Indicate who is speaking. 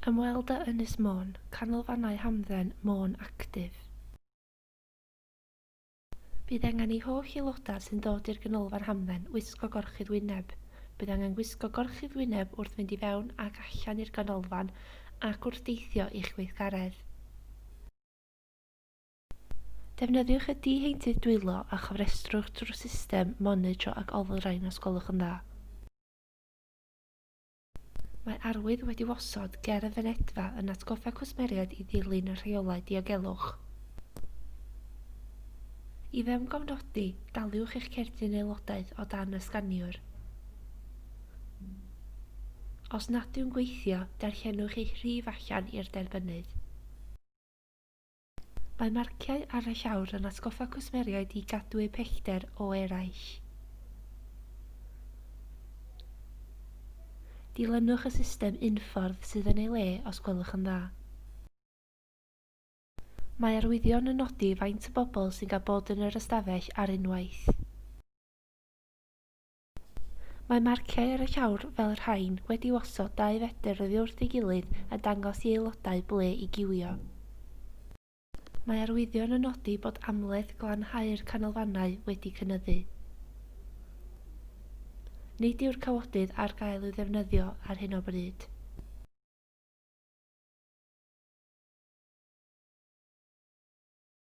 Speaker 1: Ymweld â Ynys Môn, Canolfannau Hamdden, Môn Actif. Bydd angen i holl aelodau sy'n dod i'r ganolfan Hamdden wisgo gorchudd wyneb. Bydd angen gwisgo gorchudd wyneb wrth fynd i fewn ac allan i'r ganolfan ac wrth deithio i'ch gweithgaredd. Defnyddiwch y di-heintydd dwylo a chofrestrwch drwy system monitro ac olrain os gwelwch yn dda. Mae arwydd wedi wasod ger y fynedfa yn atgoffa cwsmeriaid i ddilyn y rheolau diogelwch. I fewn gofnodi, daliwch eich cerdyn aelodaeth o dan y sganiwr. Os nad yw'n gweithio, darllenwch eich rhif allan i'r derbynnydd. Mae marciau ar y llawr yn atgoffa cwsmeriaid i gadw eu pellter o eraill. Dilynwch y system unffordd sydd yn ei le os gwelwch yn dda. Mae arwyddion yn nodi faint o bobl sy'n cael bod yn yr ystafell ar unwaith. Mae marciau ar y llawr fel rhain wedi wasod 2 fetr oddi wrth ei gilydd yn dangos i aelodau ble i giwio. Mae arwyddion yn nodi bod amledd glanhau'r canolfannau wedi cynyddu. Nid yw'r cawodydd ar gael i'w ddefnyddio ar hyn o bryd.